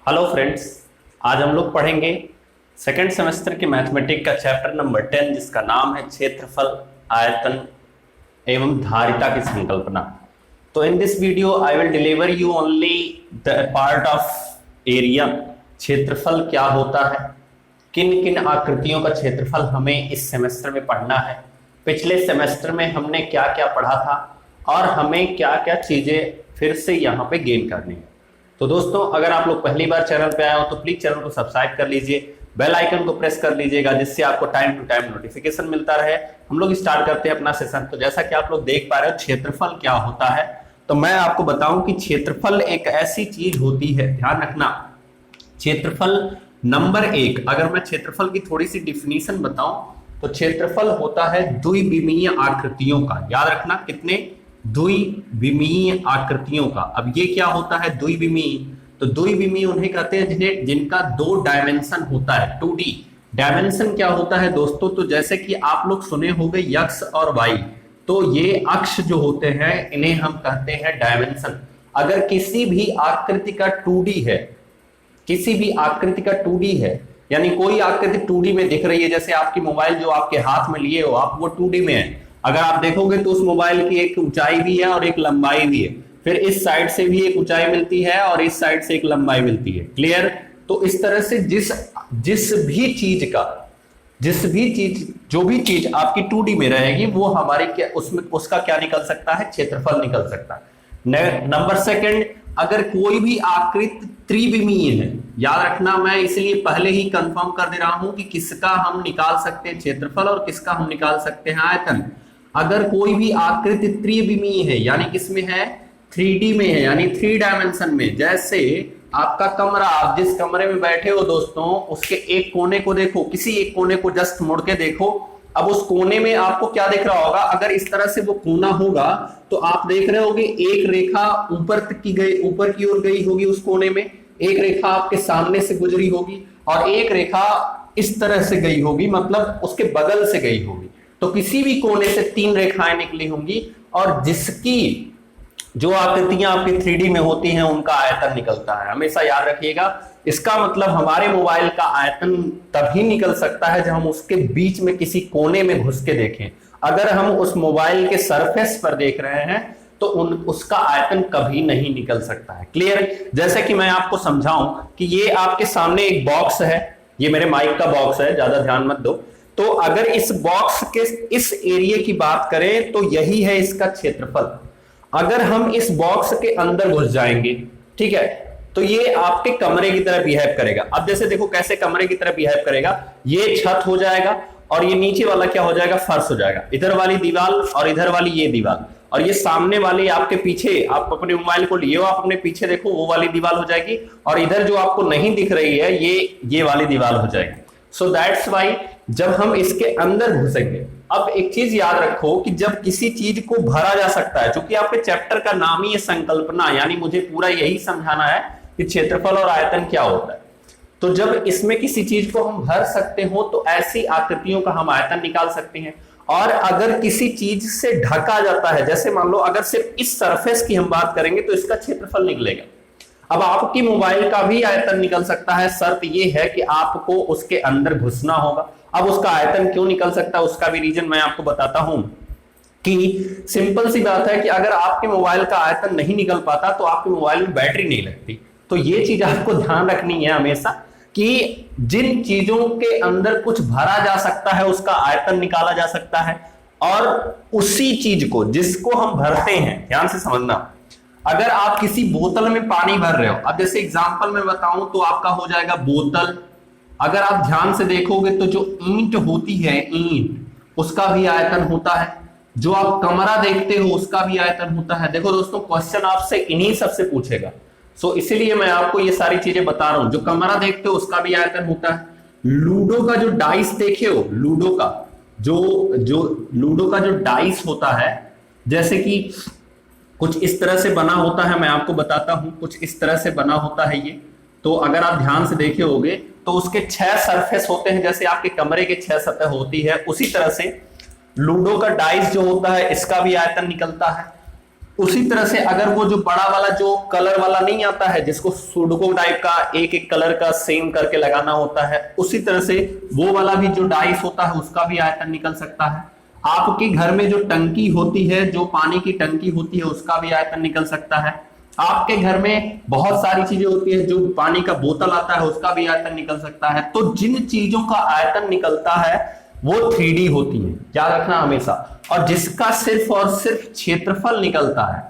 Hello friends, आज हम लोग पढ़ेंगे सेकेंड सेमेस्टर के मैथमेटिक्स का चैप्टर नंबर 10 जिसका नाम है क्षेत्रफल, आयतन एवं धारिता की संकल्पना। तो in this video I will deliver you only the part of area. क्षेत्रफल क्या होता है, किन किन आकृतियों का क्षेत्रफल हमें इस सेमेस्टर में पढ़ना है, पिछले सेमेस्टर में हमने क्या क्या पढ़ा था और हमें क्या क्या चीजें फिर से यहाँ पे गेन करनी है। तो दोस्तों, अगर आप लोग पहली बार चैनल पे आए हो तो प्लीज चैनल को सब्सक्राइब कर लीजिए, बेल आइकन को प्रेस कर लीजिएगा जिससे आपको टाइम टू टाइम नोटिफिकेशन मिलता रहे। हम लोग स्टार्ट करते हैं अपना सेशन। तो जैसा कि आप लोग देख पा रहे हो क्षेत्रफल क्या होता है, तो मैं आपको बताऊं कि क्षेत्रफल एक ऐसी चीज होती है, ध्यान रखना। क्षेत्रफल नंबर एक, अगर मैं क्षेत्रफल की थोड़ी सी डिफिनीशन बताऊं तो क्षेत्रफल होता है द्विविमीय आकृतियों का। याद रखना, कितने? द्विविमीय आकृतियों का। अब ये क्या होता है द्विविमीय? तो द्विविमीय उन्हें कहते हैं जिनका दो डायमेंशन होता है, 2D। डायमेंशन क्या होता है दोस्तों? तो जैसे कि आप लोग सुने होंगे यक्स और वाई, तो ये अक्ष जो होते हैं इन्हें हम कहते हैं डायमेंशन। अगर किसी भी आकृति का 2D है, किसी भी आकृति का 2D है, यानी कोई आकृति 2D में दिख रही है, जैसे आपकी मोबाइल जो आपके हाथ में लिए हो आप, वो 2D में है। अगर आप देखोगे तो उस मोबाइल की एक ऊंचाई भी है और एक लंबाई भी है, फिर इस साइड से भी एक ऊंचाई मिलती है और इस साइड से एक लंबाई मिलती है। क्लियर? तो इस तरह से जिस भी चीज जो भी चीज आपकी 2D में रहेगी वो हमारी क्या उसमें उसका क्या निकल सकता है? क्षेत्रफल निकल सकता है। नंबर सेकंड, अगर कोई भी आकृति त्रिविमीय है, याद रखना, मैं इसलिए पहले ही कंफर्म कर दे रहा हूं कि किसका हम निकाल सकते हैं क्षेत्रफल और किसका हम निकाल सकते हैं आयतन। अगर कोई भी आकृति त्रिविमीय है यानी किसमें है? 3D में है, यानी 3 डायमेंशन में। जैसे आपका कमरा, आप जिस कमरे में बैठे हो दोस्तों, उसके एक कोने को देखो, किसी एक कोने को जस्ट मुड़ के देखो। अब उस कोने में आपको क्या दिख रहा होगा? अगर इस तरह से वो कोना होगा तो आप देख रहे होगे एक रेखा ऊपर की ओर गई होगी उस कोने में, एक रेखा आपके सामने से गुजरी होगी और एक रेखा इस तरह से गई होगी, मतलब उसके बगल से गई होगी। तो किसी भी कोने से 3 रेखाएं निकली होंगी और जिसकी जो आकृतियां आपकी 3D में होती हैं उनका आयतन निकलता है। हमेशा याद रखिएगा, इसका मतलब हमारे मोबाइल का आयतन तभी निकल सकता है जब हम उसके बीच में किसी कोने में घुस के देखें। अगर हम उस मोबाइल के सरफेस पर देख रहे हैं तो उसका आयतन कभी नहीं निकल सकता है। क्लियर? जैसे कि मैं आपको समझाऊं कि ये आपके सामने एक बॉक्स है, ये मेरे माइक का बॉक्स है, ज्यादा ध्यान मत दो। तो अगर इस बॉक्स के इस एरिया की बात करें तो यही है इसका क्षेत्रफल। अगर हम इस बॉक्स के अंदर घुस जाएंगे, ठीक है, तो ये आपके कमरे की तरह बिहेव करेगा। अब जैसे देखो कैसे कमरे की तरह बिहेव करेगा, ये छत हो जाएगा और ये नीचे वाला क्या हो जाएगा? फर्श हो जाएगा। इधर वाली दीवार और इधर वाली ये दीवार, और ये सामने वाली आपके पीछे, आप अपने मोबाइल को लिए हो, आप अपने पीछे देखो, वो वाली दीवार हो जाएगी और इधर जो आपको नहीं दिख रही है ये वाली दीवार हो जाएगी। सो दैट्स वाई जब हम इसके अंदर घुसेंगे, अब एक चीज याद रखो कि जब किसी चीज को भरा जा सकता है, क्योंकि आपके चैप्टर का नाम ही है संकल्पना, यानी मुझे पूरा यही समझाना है कि क्षेत्रफल और आयतन क्या होता है। तो जब इसमें किसी चीज को हम भर सकते हो तो ऐसी आकृतियों का हम आयतन निकाल सकते हैं। और अगर किसी चीज से ढका जाता है, जैसे मान लो अगर सिर्फ इस सरफेस की हम बात करेंगे तो इसका क्षेत्रफल निकलेगा। अब आपकी मोबाइल का भी आयतन निकल सकता है, शर्त यह है कि आपको उसके अंदर घुसना होगा। अब उसका आयतन क्यों निकल सकता है उसका भी रीजन मैं आपको बताता हूं कि सिंपल सी बात है कि अगर आपके मोबाइल का आयतन नहीं निकल पाता तो आपके मोबाइल में बैटरी नहीं लगती। तो ये चीज आपको ध्यान रखनी है हमेशा कि जिन चीजों के अंदर कुछ भरा जा सकता है उसका आयतन निकाला जा सकता है, और उसी चीज को जिसको हम भरते हैं, ध्यान से समझना, अगर आप किसी बोतल में पानी भर रहे हो, अब जैसे एग्जांपल में बताऊं तो आपका हो जाएगा बोतल। अगर आप ध्यान से देखोगे तो जो ईंट होती है, ईंट, उसका भी आयतन होता है। जो आप कमरा देखते हो उसका भी आयतन होता है। देखो दोस्तों, क्वेश्चन आपसे इन्हीं सबसे पूछेगा, सो इसीलिए मैं आपको ये सारी चीजें बता रहा हूं। जो कमरा देखते हो उसका भी आयतन होता है। लूडो का जो डाइस देखे हो, लूडो का जो डाइस होता है, जैसे कि कुछ इस तरह से बना होता है, मैं आपको बताता हूं, कुछ इस तरह से बना होता है ये। तो अगर आप ध्यान से देखे होगे तो उसके 6 सरफेस होते हैं, जैसे आपके कमरे के 6 सतह होती है, उसी तरह से लूडो का डाइस जो होता है इसका भी आयतन निकलता है। उसी तरह से अगर वो जो बड़ा वाला जो कलर वाला नहीं आता है जिसको सुडोकू टाइप का एक एक कलर का सेम करके लगाना होता है, उसी तरह से वो वाला भी जो डाइस होता है उसका भी आयतन निकल सकता है। आपके घर में जो टंकी होती है, जो पानी की टंकी होती है, उसका भी आयतन निकल सकता है। आपके घर में बहुत सारी चीजें होती है, जो पानी का बोतल आता है उसका भी आयतन निकल सकता है। तो जिन चीजों का आयतन निकलता है वो 3D होती है, याद रखना हमेशा। और जिसका सिर्फ और सिर्फ क्षेत्रफल निकलता है,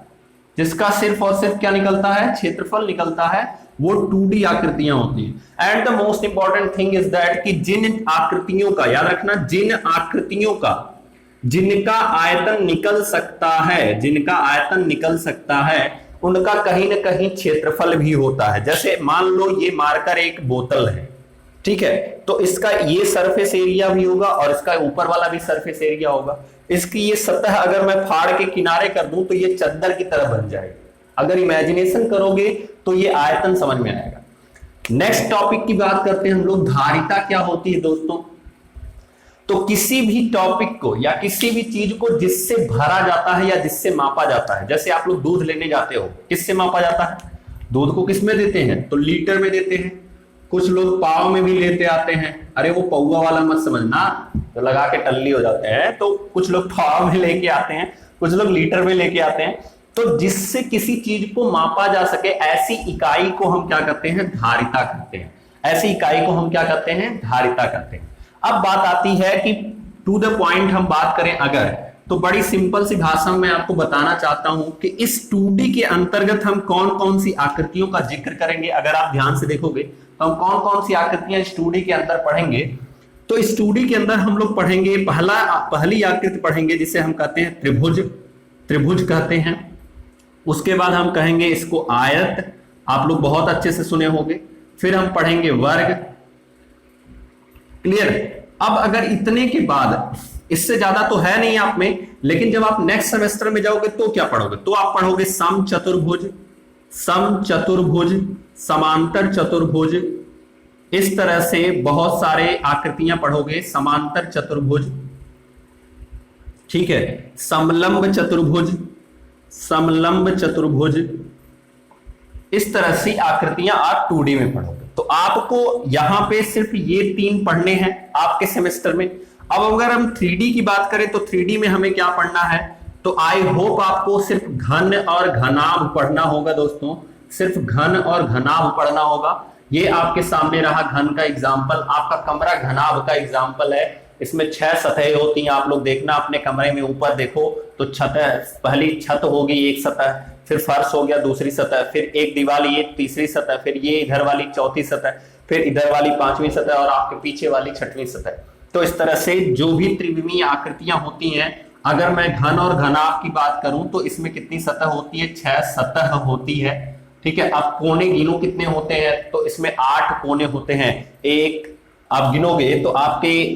जिसका सिर्फ और सिर्फ क्या निकलता है, क्षेत्रफल निकलता है, वो 2D आकृतियां होती है। And the most important thing is that कि जिन आकृतियों का, याद रखना, जिन आकृतियों का जिनका आयतन निकल सकता है, जिनका आयतन निकल सकता है, उनका कहीं ना कहीं क्षेत्रफल भी होता है। जैसे मान लो ये मार्कर एक बोतल है, ठीक है, तो इसका ये सरफेस एरिया भी होगा और इसका ऊपर वाला भी सरफेस एरिया होगा। इसकी ये सतह अगर मैं फाड़ के किनारे कर दूं तो ये चद्दर की तरह बन जाएगी। अगर इमेजिनेशन करोगे तो ये आयतन समझ में आएगा। नेक्स्ट टॉपिक की बात करते हैं हम लोग, धारिता क्या होती है दोस्तों। तो किसी भी टॉपिक को या किसी भी चीज को जिससे भरा जाता है या जिससे मापा जाता है, जैसे आप लोग दूध लेने जाते हो, किससे मापा जाता है? दूध को किस में देते हैं? तो लीटर में देते हैं। कुछ लोग पाव में भी लेते आते हैं। अरे वो पौवा वाला मत समझना, तो लगा के टल्ली हो जाते हैं। तो कुछ लोग पाव में लेके आते हैं, कुछ लोग लीटर में लेके आते हैं। तो जिससे किसी चीज को मापा जा सके, ऐसी इकाई को हम क्या करते हैं? धारिता करते हैं। ऐसी इकाई को हम क्या करते हैं? धारिता करते हैं। अब बात आती है कि टू द पॉइंट हम बात करें अगर, तो बड़ी सिंपल सी भाषा में आपको बताना चाहता हूं कि इस 2D के अंतर्गत हम कौन कौन सी आकृतियों का जिक्र करेंगे। अगर आप ध्यान से देखोगे तो हम कौन कौन सी आकृतियां इस 2D के अंदर पढ़ेंगे। तो इस 2D के अंदर हम लोग पढ़ेंगे, पहली आकृति पढ़ेंगे जिसे हम कहते हैं त्रिभुज, त्रिभुज कहते हैं। उसके बाद हम कहेंगे इसको आयत, आप लोग बहुत अच्छे से सुने होंगे। फिर हम पढ़ेंगे वर्ग। क्लियर? अब अगर इतने के बाद, इससे ज्यादा तो है नहीं आप में, लेकिन जब आप नेक्स्ट सेमेस्टर में जाओगे तो क्या पढ़ोगे? तो आप पढ़ोगे समचतुर्भुज, समचतुर्भुज, समांतर चतुर्भुज, इस तरह से बहुत सारे आकृतियां पढ़ोगे। समांतर चतुर्भुज, ठीक है, समलंब चतुर्भुज, समलंब चतुर्भुज, इस तरह से आकृतियां आप 2D में पढ़ोगे। तो आपको यहां पे सिर्फ ये 3 पढ़ने हैं आपके सेमेस्टर में। अब अगर हम 3D की बात करें तो 3D में हमें क्या पढ़ना है? तो आई होप आपको सिर्फ घन और घनाभ पढ़ना होगा दोस्तों, सिर्फ घन और घनाभ पढ़ना होगा। ये आपके सामने रहा घन का एग्जाम्पल, आपका कमरा घनाभ का एग्जाम्पल है। इसमें 6 सतहें होती हैं, आप लोग देखना अपने कमरे में, ऊपर देखो तो छत, पहली छत होगी एक सतह, फिर फर्श हो गया दूसरी सतह, फिर एक दीवार ये तीसरी सतह, फिर ये इधर वाली चौथी सतह, फिर इधर वाली 5वीं सतह और आपके पीछे वाली 6वीं सतह। तो इस तरह से जो भी त्रिविमीय आकृतियां होती हैं, अगर मैं घन और घनाभ की बात करूं तो इसमें कितनी सतह होती है? 6 सतह होती है, ठीक है। अब कोने गिनो कितने होते हैं? तो इसमें 8 कोने होते हैं। एक आप गिनोगे तो आपके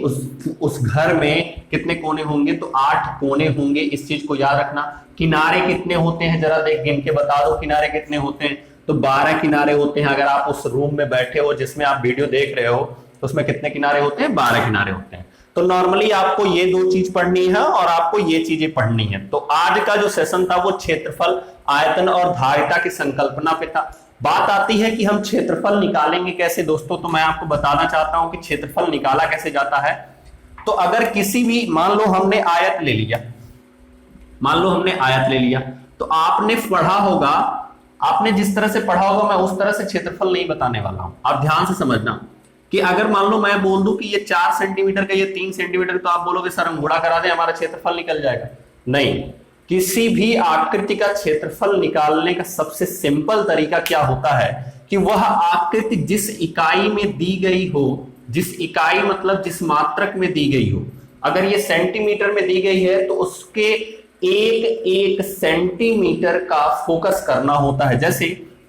उस घर में कितने कोने होंगे? तो 8 कोने होंगे। इस चीज को याद रखना। किनारे कितने होते हैं? जरा देख गिन के बता दो, किनारे कितने होते हैं? तो 12 किनारे होते हैं। अगर आप उस रूम में बैठे हो जिसमें आप वीडियो देख रहे हो तो उसमें कितने किनारे होते हैं? 12 किनारे होते हैं। तो नॉर्मली आपको ये 2 चीज पढ़नी है और आपको ये चीजें पढ़नी है। तो आज का जो सेशन था वो क्षेत्रफल, आयतन और धारिता की संकल्पना पे था। बात आती है कि हम क्षेत्रफल निकालेंगे कैसे दोस्तों। तो मैं आपको बताना चाहता हूं कि क्षेत्रफल निकाला कैसे जाता है। तो अगर किसी भी, मान लो हमने आयत ले लिया, मान लो हमने आयत ले लिया, तो आपने पढ़ा होगा, आपने जिस तरह से पढ़ा होगा मैं उस तरह से क्षेत्रफल नहीं बताने वाला हूं। आप ध्यान से समझना कि अगर मान लो मैं बोल दूं कि ये 4 सेंटीमीटर का, ये 3 सेंटीमीटर, तो आप बोलोगे सर हम गुणा करा दें हमारा क्षेत्रफल निकल जाएगा। नहीं, किसी भी आकृति का क्षेत्रफल निकालने का सबसे सिंपल तरीका क्या होता है कि वह आकृति जिस इकाई में दी गई हो, जिस इकाई मतलब जिस मात्रक में दी गई हो, अगर ये सेंटीमीटर में दी गई है तो उसके एक एक सेंटीमीटर का फोकस करना होता है। जैसे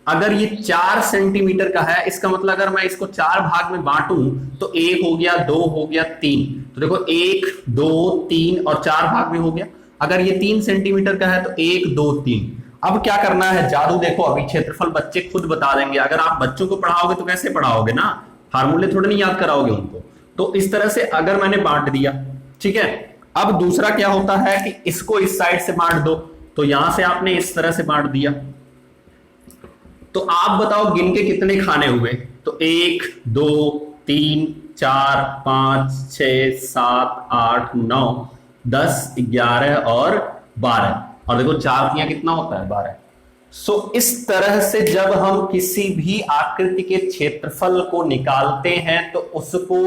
अगर ये 4 सेंटीमीटर का है, इसका मतलब अगर मैं इसको 4 भाग में बांटूं तो 1 हो गया, 2 हो गया, 3। तो देखो 1 2 3 और 4 भाग में हो गया। अगर ये 3 सेंटीमीटर का है तो 1 2 3। अब क्या करना है? जादू देखो, अभी क्षेत्रफल बच्चे खुद बता देंगे। अगर आप बच्चों को पढ़ाओगे तो कैसे पढ़ाओगे ना, फार्मूले थोड़े नहीं याद कराओगे उनको। तो इस तरह से अगर मैंने बांट दिया, ठीक है। अब दूसरा क्या होता है कि इसको इस साइड से बांट दो, तो यहां से आपने इस तरह से बांट दिया। तो आप बताओ गिन के कितने खाने हुए? तो 1 2 3 4 5 6 7 8 9 10 11 और 12, और देखो 4 तियां कितना होता है? 12। सो इस तरह से जब हम किसी भी आकृति के क्षेत्रफल को निकालते हैं तो उसको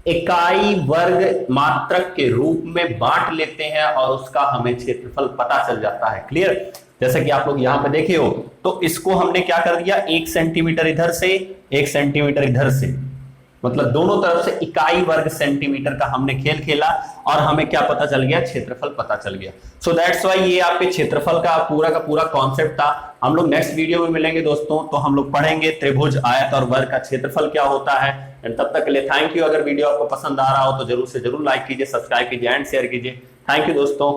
इकाई वर्ग मात्रक के रूप में बांट लेते हैं और उसका हमें क्षेत्रफल पता चल जाता है। क्लियर? जैसे कि आप लोग यहां पे देखे हो, तो इसको हमने क्या कर दिया, 1 सेंटीमीटर इधर से 1 सेंटीमीटर इधर से, मतलब दोनों तरफ से इकाई वर्ग सेंटीमीटर का हमने खेल खेला और हमें क्या पता चल गया? क्षेत्रफल पता चल गया। सो दैट्स वाई ये आपके क्षेत्रफल का पूरा कॉन्सेप्ट था। हम लोग नेक्स्ट वीडियो में मिलेंगे दोस्तों, तो हम लोग पढ़ेंगे त्रिभुज, आयत और वर्ग का क्षेत्रफल क्या होता है। एंड तब तक के लिए थैंक यू। अगर वीडियो आपको पसंद आ रहा हो तो जरूर से जरूर लाइक कीजिए, सब्सक्राइब कीजिए एंड शेयर कीजिए। थैंक यू दोस्तों।